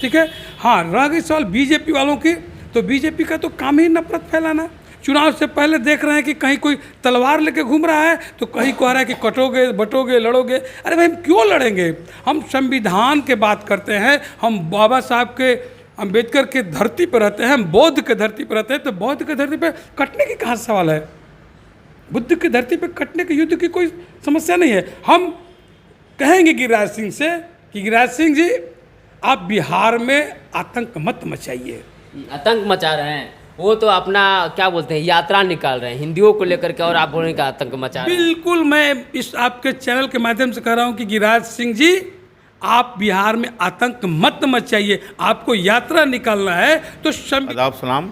ठीक है। हाँ, रह गई सवाल बीजेपी वालों की, तो बीजेपी का तो काम ही नफरत फैलाना। चुनाव से पहले देख रहे हैं कि कहीं कोई तलवार लेके घूम रहा है, तो कहीं कह रहा है कि कटोगे बटोगे लड़ोगे। अरे भाई, हम क्यों लड़ेंगे? हम संविधान के बात करते हैं, हम बाबा साहब के अम्बेडकर के धरती पर रहते हैं, हम बौद्ध के धरती पर रहते हैं, तो बौद्ध के धरती पर कटने की कहाँ सवाल है? बुद्ध की धरती पर कटने के युद्ध की कोई समस्या नहीं है। हम कहेंगे गिरिराज सिंह से कि गिरिराज सिंह जी, आप बिहार में आतंक मत मचाइए। आतंक मचा रहे हैं, वो तो अपना क्या बोलते हैं, यात्रा निकाल रहे हैं हिंदियों को लेकर के, और आप बोलने का आतंक मचा रहे हैं। बिल्कुल, मैं इस आपके चैनल के माध्यम से कह रहा हूं कि गिरिराज सिंह जी, आप बिहार में आतंक मत मचाइए। आपको यात्रा निकालना है तो आदाब सलाम।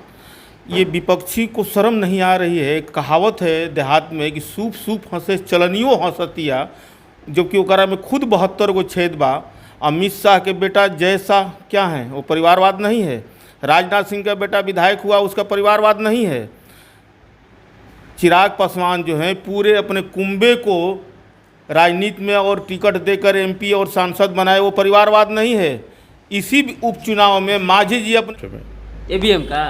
ये विपक्षी को शर्म नहीं आ रही है। एक कहावत है देहात में कि सूप सूप हंसे चलनियो हंसतिया, जबकि ओकरा में खुद 72 गो छेद बा। अमित शाह के बेटा जैसा क्या है, वो परिवारवाद नहीं है। राजनाथ सिंह का बेटा विधायक हुआ, उसका परिवारवाद नहीं है। चिराग पासवान जो हैं पूरे अपने कुंबे को राजनीति में और टिकट देकर एमपी और सांसद बनाए, वो परिवारवाद नहीं है। इसी उपचुनाव में मांझी जी अपने ईवीएम का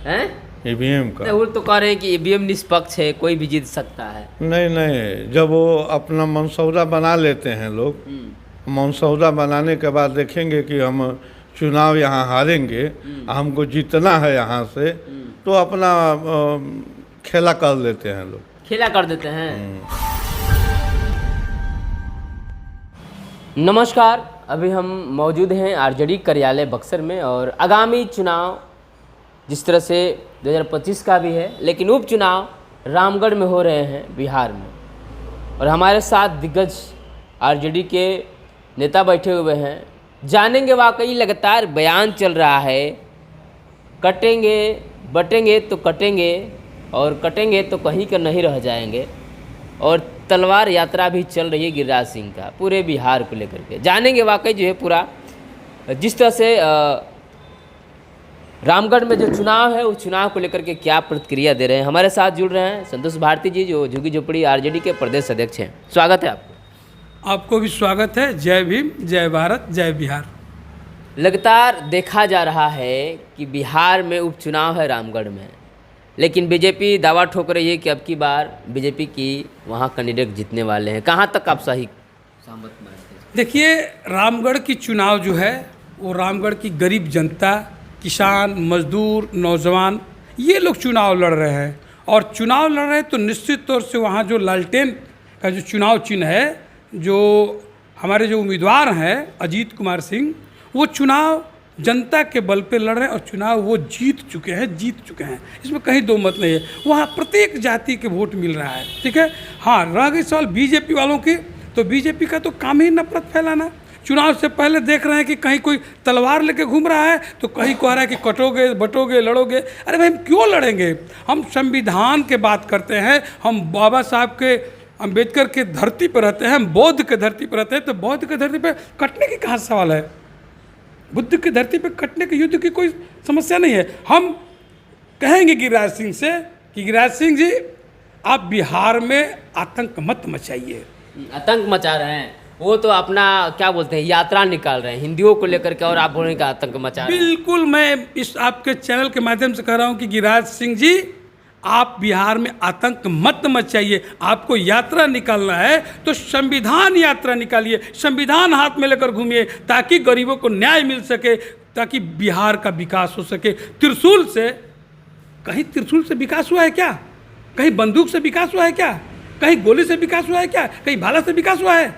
है, ईवीएम का वो तो कह रहे हैं कि ईवीएम निष्पक्ष है, कोई भी जीत सकता है। नहीं, जब वो अपना मनसौदा बना लेते हैं लोग, मनसौदा बनाने के बाद देखेंगे कि हम चुनाव यहाँ हारेंगे, हमको जीतना है यहाँ से, तो अपना खेला कर लेते हैं लोग, खेला कर देते हैं। नमस्कार, अभी हम मौजूद हैं आरजेडी कार्यालय बक्सर में, और आगामी चुनाव जिस तरह से 2025 का भी है, लेकिन उपचुनाव रामगढ़ में हो रहे हैं बिहार में, और हमारे साथ दिग्गज आरजेडी के नेता बैठे हुए हैं। जानेंगे, वाकई लगातार बयान चल रहा है, कटेंगे बटेंगे तो कटेंगे, और कटेंगे तो कहीं का नहीं रह जाएंगे, और तलवार यात्रा भी चल रही है गिरिराज सिंह का पूरे बिहार को लेकर के। जानेंगे वाकई जो है पूरा जिस तरह से रामगढ़ में जो चुनाव है उस चुनाव को लेकर के क्या प्रतिक्रिया दे रहे हैं। हमारे साथ जुड़ रहे हैं संतोष भारती जी, जो झुग्गी झोपड़ी आरजेडी के प्रदेश अध्यक्ष हैं। स्वागत है आपको। आपको भी स्वागत है। जय भीम, जय भारत, जय बिहार। लगातार देखा जा रहा है कि बिहार में उपचुनाव है रामगढ़ में, लेकिन बीजेपी दावा ठोक रही है कि अब की बार बीजेपी की वहाँ कैंडिडेट जीतने वाले हैं। कहाँ तक आप सही सहमत मानते हैं? देखिए, रामगढ़ की चुनाव जो है वो रामगढ़ की गरीब जनता, किसान, मजदूर, नौजवान, ये लोग चुनाव लड़ रहे हैं। और चुनाव लड़ रहे हैं तो निश्चित तौर से वहाँ जो लालटेन का जो चुनाव चिन्ह है, जो हमारे जो उम्मीदवार हैं अजीत कुमार सिंह, वो चुनाव जनता के बल पे लड़ रहे हैं, और चुनाव वो जीत चुके हैं। इसमें कहीं दो मत नहीं है। वहाँ प्रत्येक जाति के वोट मिल रहा है, ठीक है। हाँ, रह गई सवाल बीजेपी वालों की, तो बीजेपी का तो काम ही नफरत फैलाना। चुनाव से पहले देख रहे हैं कि कहीं कोई तलवार लेके घूम रहा है, तो कहीं कह रहा है कि कटोगे बटोगे लड़ोगे। अरे भाई, हम क्यों लड़ेंगे? हम संविधान के बात करते हैं, हम बाबा साहब के अम्बेडकर के धरती पर रहते हैं, हम बौद्ध के धरती पर रहते हैं, तो बौद्ध के धरती पर कटने की कहाँ सवाल है? बुद्ध की धरती पर कटने के युद्ध की कोई समस्या नहीं है। हम कहेंगे गिरिराज सिंह से कि गिरिराज सिंह जी, आप बिहार में आतंक मत मचाइए। आतंक मचा रहे हैं, वो तो अपना क्या बोलते हैं, यात्रा निकाल रहे हैं हिंदियों को लेकर के, और आप बोलने का आतंक मचा रहे हैं। बिल्कुल, मैं इस आपके चैनल के माध्यम से कह रहा हूं कि गिरिराज सिंह जी, आप बिहार में आतंक मत मचाइए। आपको यात्रा निकालना है तो संविधान यात्रा निकालिए, संविधान हाथ में लेकर घूमिए, ताकि गरीबों को न्याय मिल सके, ताकि बिहार का विकास हो सके। त्रिशूल से, कहीं त्रिशूल से विकास हुआ है क्या? कहीं बंदूक से विकास हुआ है क्या? कहीं गोली से विकास हुआ है क्या? कहीं भाला से विकास हुआ है?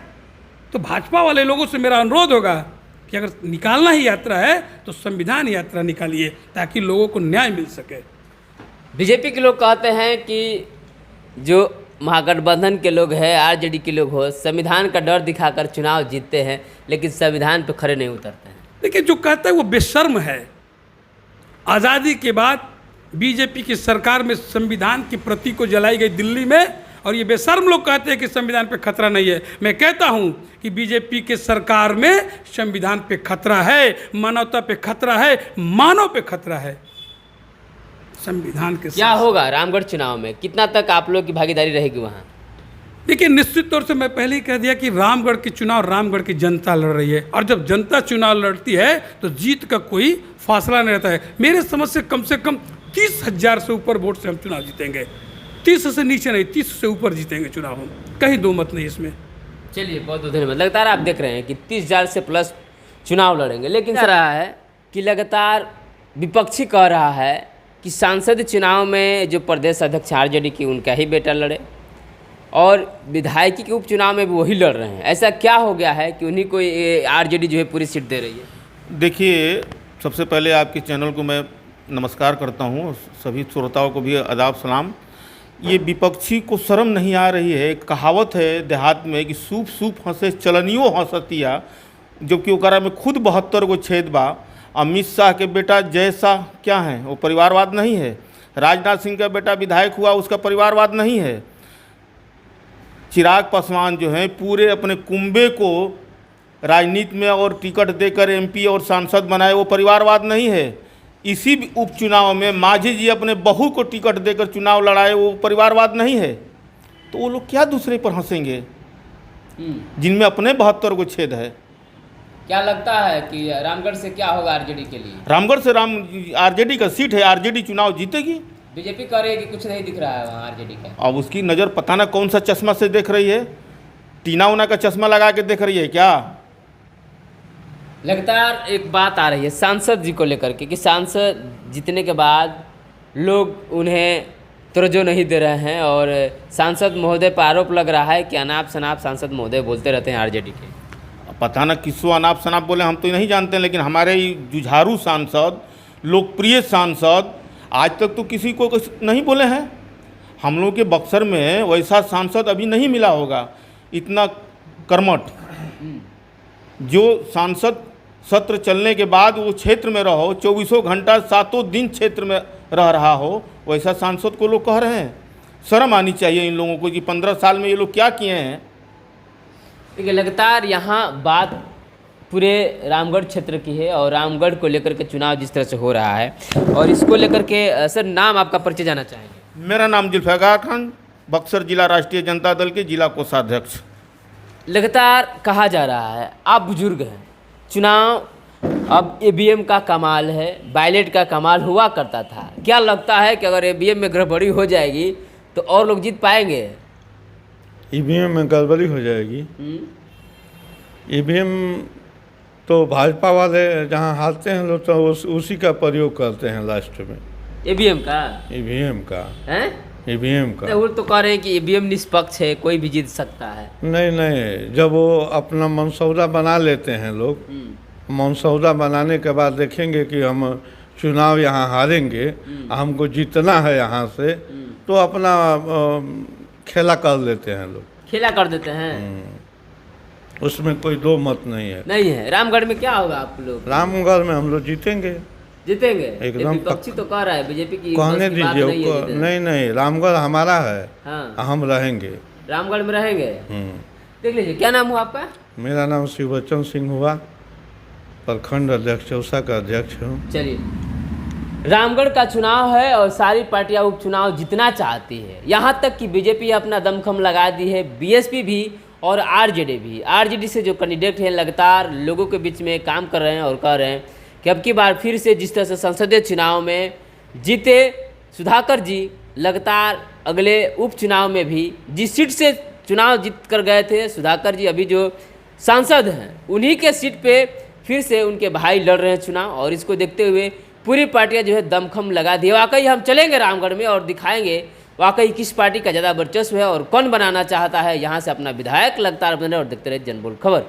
तो भाजपा वाले लोगों से मेरा अनुरोध होगा कि अगर निकालना ही यात्रा है तो संविधान यात्रा निकालिए, ताकि लोगों को न्याय मिल सके। बीजेपी के लोग कहते हैं कि जो महागठबंधन के लोग हैं, आरजेडी के लोग हो, संविधान का डर दिखाकर चुनाव जीतते हैं, लेकिन संविधान पर खड़े नहीं उतरते हैं। देखिए, जो कहता है वो बेशर्म है। आज़ादी के बाद बीजेपी की सरकार में संविधान की प्रति को जलाई गई दिल्ली में, और ये बेशर्म लोग कहते हैं कि संविधान पे खतरा नहीं है। मैं कहता हूँ कि बीजेपी के सरकार में संविधान पे खतरा है, मानवता पे खतरा है, मानव पे खतरा है। संविधान के क्या होगा रामगढ़ चुनाव में? कितना तक आप लोग की भागीदारी रहेगी वहाँ? देखिए, निश्चित तौर से मैं पहले ही कह दिया कि रामगढ़ के चुनाव रामगढ़ की जनता लड़ रही है, और जब जनता चुनाव लड़ती है तो जीत का कोई फासला नहीं रहता है। मेरे समझ से कम 30,000 से ऊपर वोट से हम चुनाव जीतेंगे। 30 से नीचे नहीं, 30 से ऊपर जीतेंगे चुनाव हम, कहीं दो मत नहीं इसमें। चलिए, बहुत बहुत धन्यवाद। लगातार आप देख रहे हैं कि 30,000 से प्लस चुनाव लड़ेंगे, लेकिन ऐसा रहा है कि लगातार विपक्षी कह रहा है कि सांसद चुनाव में जो प्रदेश अध्यक्ष आरजेडी की उनका ही बेटा लड़े, और विधायकी के उपचुनाव में भी वही लड़ रहे हैं। ऐसा क्या हो गया है कि उन्हीं को आरजेडी जो है पूरी सीट दे रही है? देखिए, सबसे पहले आपके चैनल को मैं नमस्कार करता हूँ, सभी श्रोताओं को भी आदाब सलाम। ये विपक्षी को शर्म नहीं आ रही है। एक कहावत है देहात में कि सूप सूप हंसे चलनियो हंसतिया, जबकि ओकरा में खुद 72 गो छेद बा। अमित शाह के बेटा जैसा क्या है, वो परिवारवाद नहीं है। राजनाथ सिंह का बेटा विधायक हुआ, उसका परिवारवाद नहीं है। चिराग पासवान जो हैं पूरे अपने कुंबे को राजनीति में और टिकट देकर एमपी और सांसद बनाए, वो परिवारवाद नहीं है। इसी उपचुनाव में मांझी जी अपने बहू को टिकट देकर चुनाव लड़ाए, वो परिवारवाद नहीं है। तो वो लोग क्या दूसरे पर हंसेंगे जिनमें अपने 72 को छेद है? क्या लगता है कि रामगढ़ से क्या होगा आरजेडी के लिए? रामगढ़ से आरजेडी का सीट है, आरजेडी चुनाव जीतेगी। बीजेपी कह रही है कि कुछ नहीं दिख रहा है वहाँ आरजेडी का। अब उसकी नज़र पता ना कौन सा चश्मा से देख रही है, टीना उना का चश्मा लगा के देख रही है क्या? लगातार एक बात आ रही है सांसद जी को लेकर के कि सांसद जीतने के बाद लोग उन्हें तवज्जो नहीं दे रहे हैं, और सांसद महोदय पर आरोप लग रहा है कि अनाप शनाप सांसद महोदय बोलते रहते हैं आरजेडी के। पता ना किसको अनाप शनाप बोले, हम तो नहीं जानते, लेकिन हमारे जुझारू सांसद, लोकप्रिय सांसद आज तक तो किसी को नहीं बोले हैं। हम लोग के बक्सर में वैसा सांसद अभी नहीं मिला होगा, इतना कर्मठ। जो सांसद सत्र चलने के बाद वो क्षेत्र में रहो, 24 घंटा 7 दिन क्षेत्र में रह रहा हो, वैसा सांसद को लोग कह रहे हैं। शर्म आनी चाहिए इन लोगों को कि 15 साल में ये लोग क्या किए हैं। देखिए, लगातार यहाँ बात पूरे रामगढ़ क्षेत्र की है, और रामगढ़ को लेकर के चुनाव जिस तरह से हो रहा है, और इसको लेकर के सर नाम आपका परिचय जाना चाहेंगे? मेरा नाम जुल्फ़िकार खान, बक्सर जिला राष्ट्रीय जनता दल के जिला कोषाध्यक्ष। लगातार कहा जा रहा है आप बुजुर्ग हैं, चुनाव अब ईवीएम का कमाल है, बैलेट का कमाल हुआ करता था। क्या लगता है कि अगर ईवीएम में गड़बड़ी हो जाएगी तो और लोग जीत पाएंगे? ईवीएम में गड़बड़ी हो जाएगी? ईवीएम तो भाजपा वाले जहाँ हारते हैं लोग तो उसी का प्रयोग करते हैं लास्ट में। ईवीएम का? ईवीएम का हैं? ईवीएम का वो तो कह रहे हैं कि ईवीएम निष्पक्ष है, कोई भी जीत सकता है। नहीं, जब वो अपना मनसौदा बना लेते हैं लोग, मनसौदा बनाने के बाद देखेंगे कि हम चुनाव यहाँ हारेंगे, हमको जीतना है यहाँ से, तो अपना खेला कर लेते हैं लोग। खेला कर देते हैं, उसमें कोई दो मत नहीं है। नहीं है। रामगढ़ में क्या होगा आप लोग? रामगढ़ में हम लोग जीतेंगे, जीतेंगे एकदम। विपक्षी तो कह रहा है बीजेपी की कहने बस की बात दीजिए नहीं है उसको। जीतने। नहीं, रामगढ़ हमारा है। हाँ, हम रहेंगे, रामगढ़ में रहेंगे। देख लीजिए, क्या नाम हुआ आपका? मेरा नाम शिवचंद सिंह हुआ, प्रखंड अध्यक्ष चौसा का अध्यक्ष हूँ। चलिए, रामगढ़ का चुनाव है और सारी पार्टियां उपचुनाव जीतना चाहती है। यहाँ तक कि बीजेपी अपना दमखम लगा दी है, बीएसपी भी और आरजेडी भी। आरजेडी से जो कैंडिडेट हैं लगातार लोगों के बीच में काम कर रहे हैं और कह रहे हैं कि अब की बार फिर से जिस तरह से संसदीय चुनाव में जीते सुधाकर जी, लगातार अगले उपचुनाव में भी जिस सीट से चुनाव जीत कर गए थे सुधाकर जी, अभी जो सांसद हैं उन्हीं के सीट पे फिर से उनके भाई लड़ रहे हैं चुनाव। और इसको देखते हुए पूरी पार्टियां जो है दमखम लगा दी। वाकई हम चलेंगे रामगढ़ में और दिखाएंगे वाकई किस पार्टी का ज़्यादा वर्चस्व है और कौन बनाना चाहता है यहाँ से अपना विधायक। लगातार बने और देखते रहे जनबोल खबर।